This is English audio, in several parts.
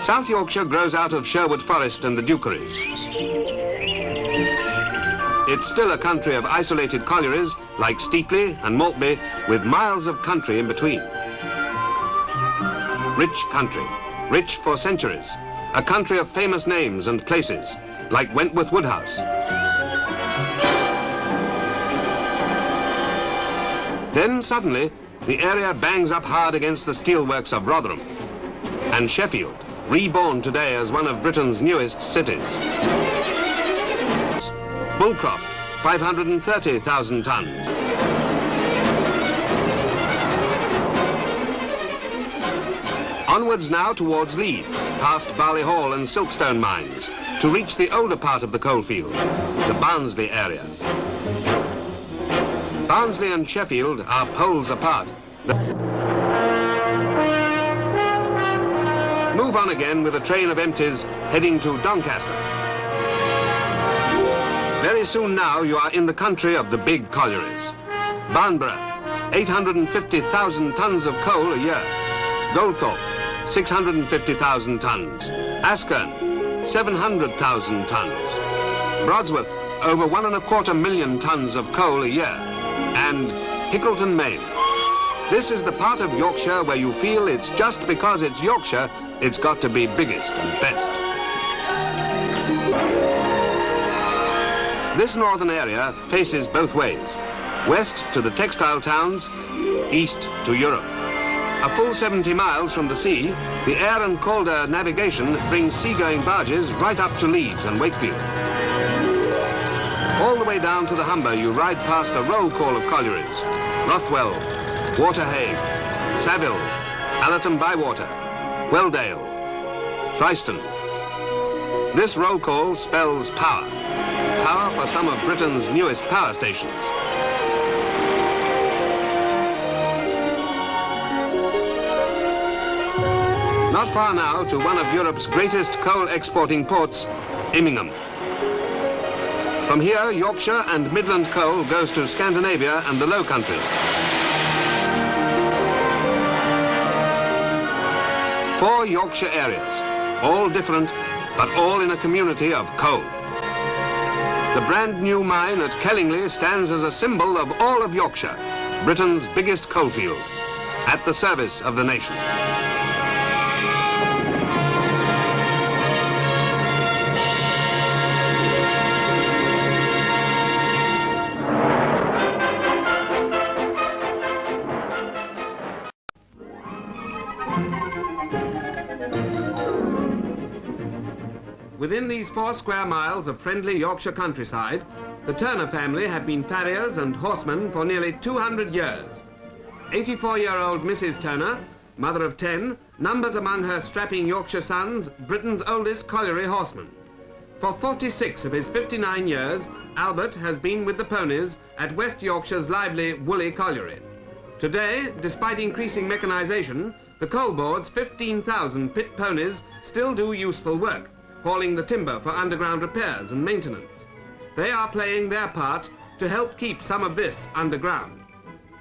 South Yorkshire grows out of Sherwood Forest and the Dukeries. It's still a country of isolated collieries like Steatley and Maltby, with miles of country in between. Rich country, rich for centuries, a country of famous names and places, like Wentworth Woodhouse. Then suddenly, the area bangs up hard against the steelworks of Rotherham, and Sheffield, reborn today as one of Britain's newest cities. Bullcroft, 530,000 tons. Onwards now towards Leeds, past Barley Hall and Silkstone mines, to reach the older part of the coalfield, the Barnsley area. Barnsley and Sheffield are poles apart. Move on again with a train of empties heading to Doncaster. Very soon now you are in the country of the big collieries. Barnborough, 850,000 tons of coal a year. Goldthorpe, 650,000 tons. Askern, 700,000 tons. Brodsworth, over 1.25 million tons of coal a year. And Hickleton, Maine. This is the part of Yorkshire where you feel it's just because it's Yorkshire, it's got to be biggest and best. This northern area faces both ways. West to the textile towns, east to Europe. A full 70 miles from the sea, the air and Calder navigation brings seagoing barges right up to Leeds and Wakefield. All the way down to the Humber, you ride past a roll call of collieries. Rothwell, Waterhague, Saville, Allerton Bywater, Welldale, Fryston. This roll call spells power. Power for some of Britain's newest power stations. Not far now to one of Europe's greatest coal exporting ports, Immingham. From here, Yorkshire and Midland coal goes to Scandinavia and the Low Countries. 4 Yorkshire areas, all different, but all in a community of coal. The brand new mine at Kellingley stands as a symbol of all of Yorkshire, Britain's biggest coalfield, at the service of the nation. Within these 4 square miles of friendly Yorkshire countryside, the Turner family have been farriers and horsemen for nearly 200 years. 84-year-old Mrs. Turner, mother of 10, numbers among her strapping Yorkshire sons Britain's oldest colliery horseman. For 46 of his 59 years, Albert has been with the ponies at West Yorkshire's lively Woolly Colliery. Today, despite increasing mechanisation, the coal board's 15,000 pit ponies still do useful work, hauling the timber for underground repairs and maintenance. They are playing their part to help keep some of this underground.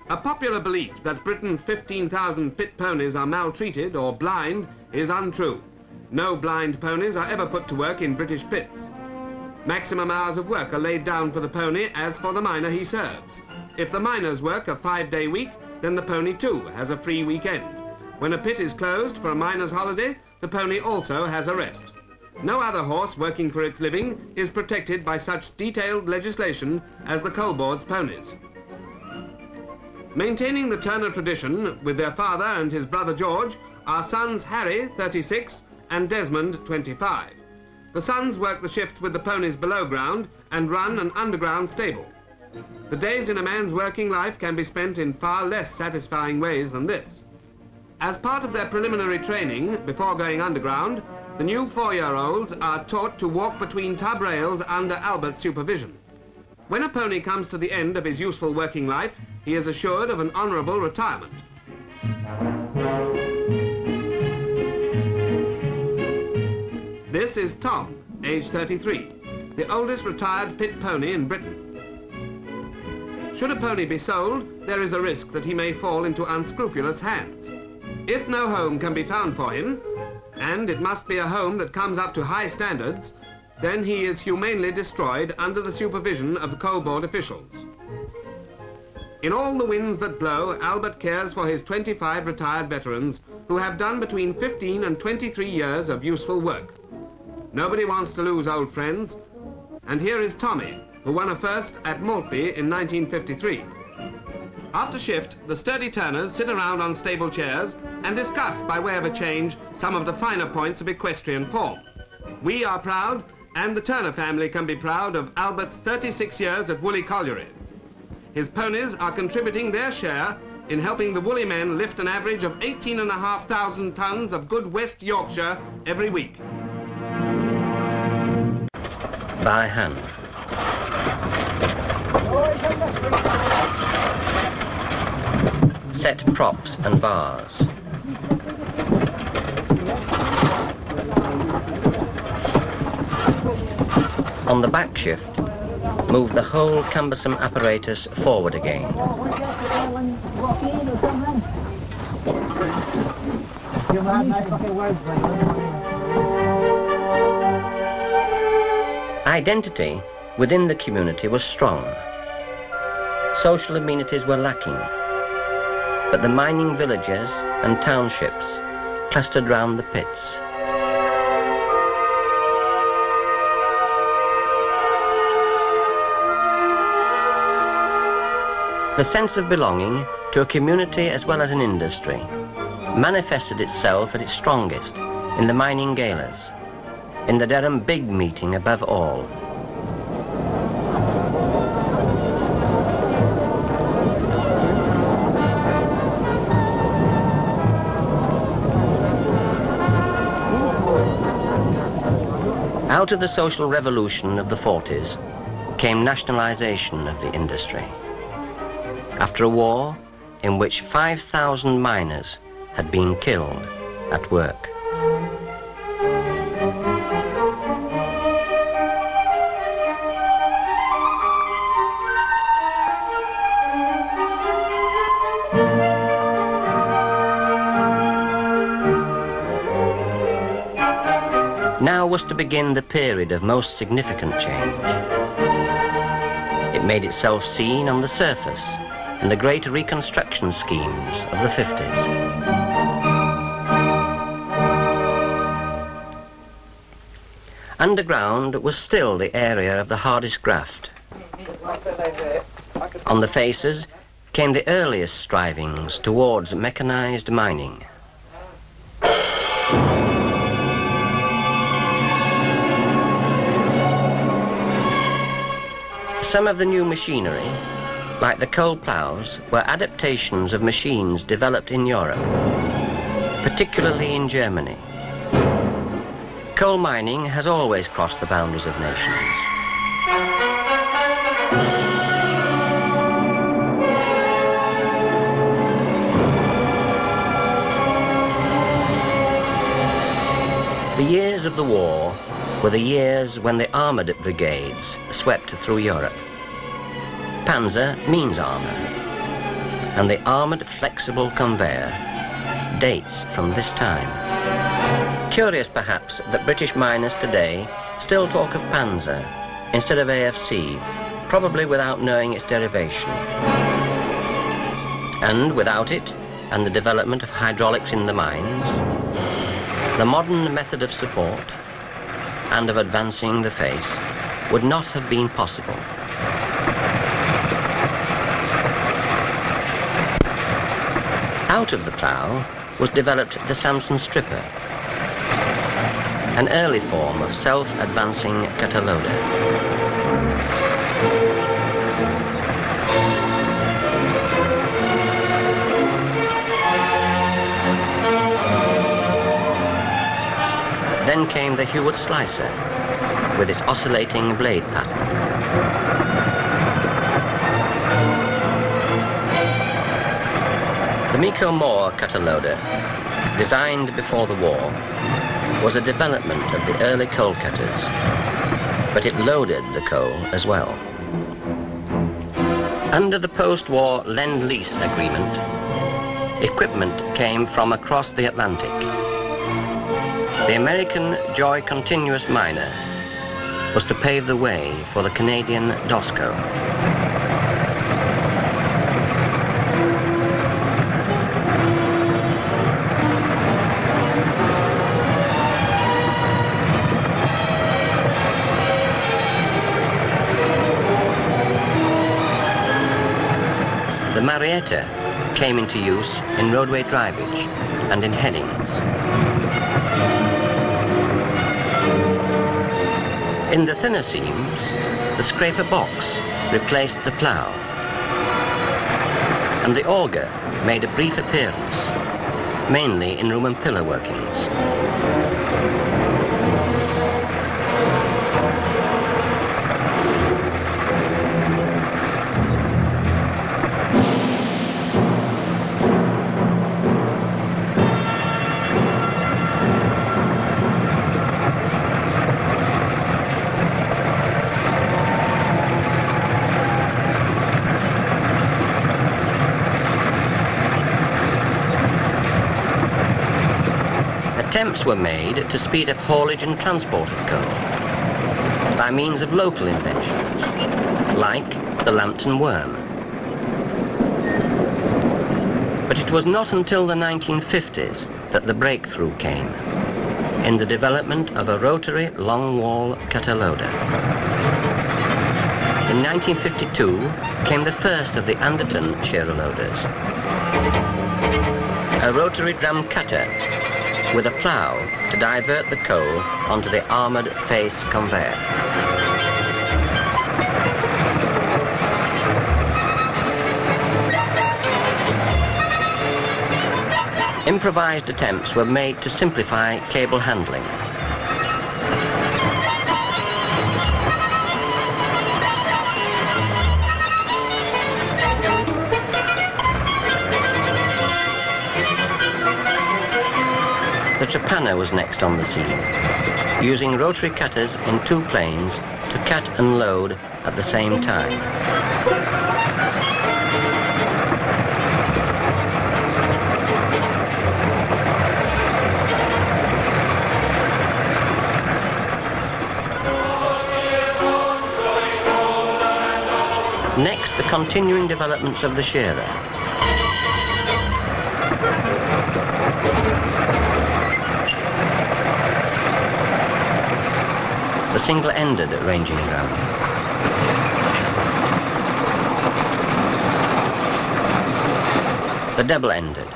A popular belief that Britain's 15,000 pit ponies are maltreated or blind is untrue. No blind ponies are ever put to work in British pits. Maximum hours of work are laid down for the pony as for the miner he serves. If the miners work a 5-day week, then the pony too has a free weekend. When a pit is closed for a miner's holiday, the pony also has a rest. No other horse working for its living is protected by such detailed legislation as the coal board's ponies. Maintaining the Turner tradition with their father and his brother George are sons Harry, 36, and Desmond, 25. The sons work the shifts with the ponies below ground and run an underground stable. The days in a man's working life can be spent in far less satisfying ways than this. As part of their preliminary training before going underground, the new 4-year-olds are taught to walk between tub rails under Albert's supervision. When a pony comes to the end of his useful working life, he is assured of an honourable retirement. This is Tom, age 33, the oldest retired pit pony in Britain. Should a pony be sold, there is a risk that he may fall into unscrupulous hands. If no home can be found for him, and it must be a home that comes up to high standards, then he is humanely destroyed under the supervision of the coal board officials. In all the winds that blow, Albert cares for his 25 retired veterans who have done between 15 and 23 years of useful work. Nobody wants to lose old friends, and here is Tommy, who won a first at Maltby in 1953. After shift, the sturdy Turners sit around on stable chairs and discuss, by way of a change, some of the finer points of equestrian form. We are proud, and the Turner family can be proud of Albert's 36 years at Woolly Colliery. His ponies are contributing their share in helping the Woolly men lift an average of 18,500 tons of good West Yorkshire every week. By hand. Set props and bars. On the back shift, move the whole cumbersome apparatus forward again. Identity within the community was strong. Social amenities were lacking, but the mining villages and townships clustered round the pits. The sense of belonging to a community as well as an industry manifested itself at its strongest in the mining galas, in the Durham Big Meeting above all. Out of the social revolution of the 40s came nationalisation of the industry. After a war in which 5,000 miners had been killed at work. Now was to begin the period of most significant change. It made itself seen on the surface in the great reconstruction schemes of the 50s. Underground was still the area of the hardest graft. On the faces came the earliest strivings towards mechanized mining. Some of the new machinery, like the coal ploughs, were adaptations of machines developed in Europe, particularly in Germany. Coal mining has always crossed the boundaries of nations. The years of the war were the years when the armoured brigades swept through Europe. Panzer means armour, and the armoured flexible conveyor dates from this time. Curious perhaps that British miners today still talk of Panzer instead of AFC, probably without knowing its derivation. And without it, and the development of hydraulics in the mines, the modern method of support and of advancing the face would not have been possible. Out of the plough was developed the Samson stripper, an early form of self-advancing cutter loader. Then came the Hewitt slicer with its oscillating blade pattern. The Miko Moore cutter loader, designed before the war, was a development of the early coal cutters, but it loaded the coal as well. Under the post-war Lend-Lease agreement, equipment came from across the Atlantic. The American Joy Continuous Miner was to pave the way for the Canadian Dosco. The Marietta came into use in roadway drivage and in headings. In the thinner seams, the scraper box replaced the plough, and the auger made a brief appearance, mainly in room and pillar workings. Attempts were made to speed up haulage and transport of coal by means of local inventions, like the Lambton worm. But it was not until the 1950s that the breakthrough came in the development of a rotary long-wall cutter loader. In 1952 came the first of the Anderton shearer loaders, a rotary drum cutter with a plough to divert the coal onto the armoured face conveyor. Improvised attempts were made to simplify cable handling. The trepanner was next on the scene, using rotary cutters in two planes to cut and load at the same time. Next, the continuing developments of the shearer. The single-ended ranging drum. The double-ended.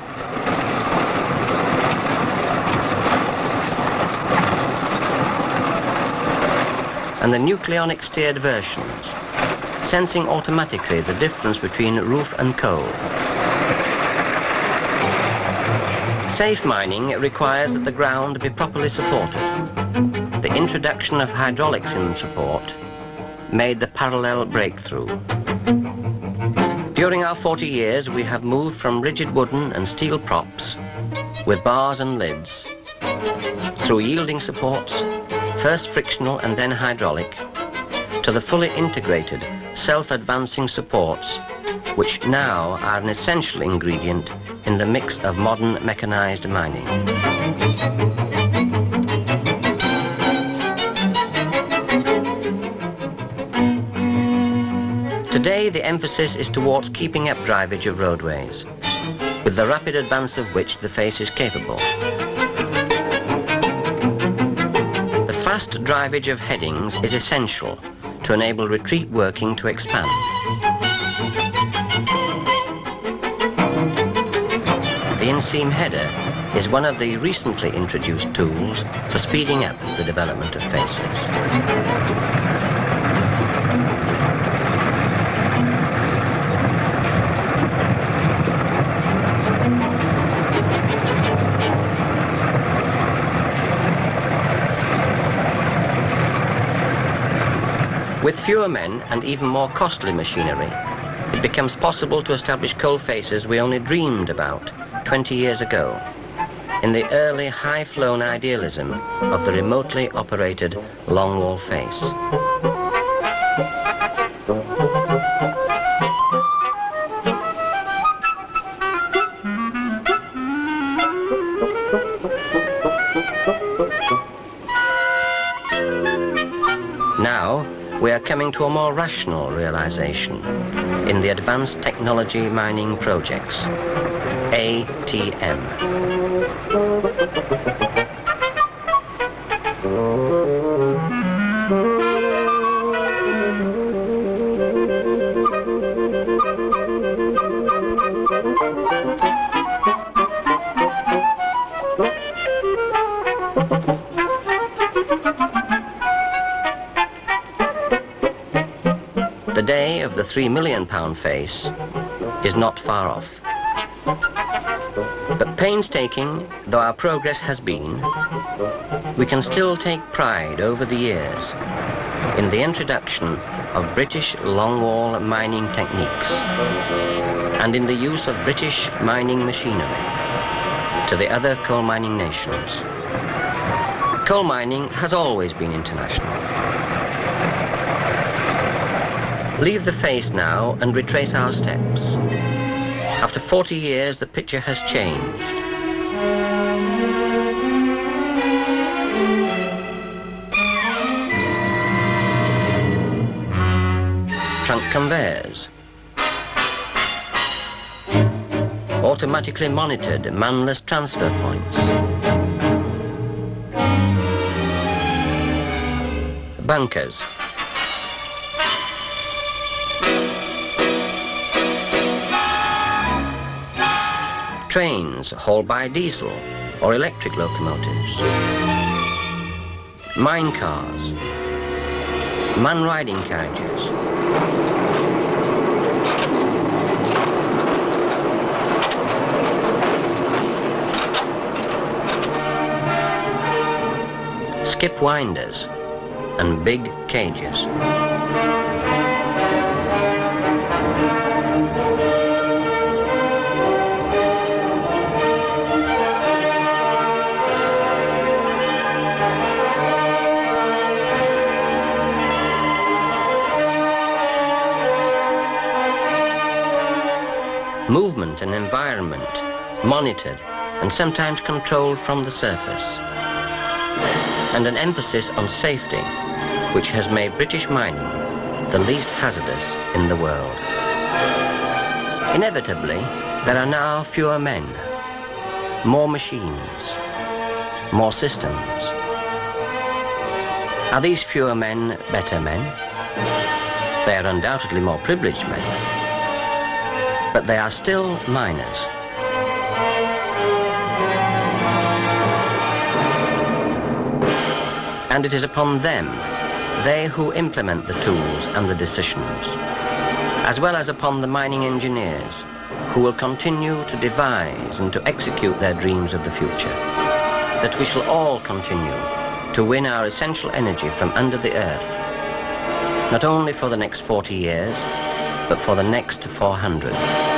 And the nucleonic steered versions, sensing automatically the difference between roof and coal. Safe mining requires that the ground be properly supported. The introduction of hydraulics in support made the parallel breakthrough. During our 40 years, we have moved from rigid wooden and steel props with bars and lids through yielding supports, first frictional and then hydraulic, to the fully integrated, self-advancing supports, which now are an essential ingredient in the mix of modern mechanized mining. Today, the emphasis is towards keeping up drivage of roadways, with the rapid advance of which the face is capable. The fast drivage of headings is essential to enable retreat working to expand. The inseam header is one of the recently introduced tools for speeding up the development of faces. With fewer men and even more costly machinery, it becomes possible to establish coal faces we only dreamed about 20 years ago, in the early high-flown idealism of the remotely operated longwall face. Now, we are coming to a more rational realization in the Advanced Technology Mining Projects, ATM. The day of the £3 million face is not far off. But painstaking though our progress has been, we can still take pride over the years in the introduction of British longwall mining techniques and in the use of British mining machinery to the other coal mining nations. Coal mining has always been international. Leave the face now and retrace our steps. After 40 years, the picture has changed. Trunk conveyors. Automatically monitored manless transfer points. Bunkers. Trains hauled by diesel or electric locomotives. Mine cars. Man-riding carriages. Skip winders and big cages. Movement and environment monitored and sometimes controlled from the surface, and an emphasis on safety which has made British mining the least hazardous in the world. Inevitably, there are now fewer men, more machines, more systems. Are these fewer men better men? They are undoubtedly more privileged men. But they are still miners. And it is upon them, they who implement the tools and the decisions, as well as upon the mining engineers, who will continue to devise and to execute their dreams of the future, that we shall all continue to win our essential energy from under the earth, not only for the next 40 years, but for the next 400.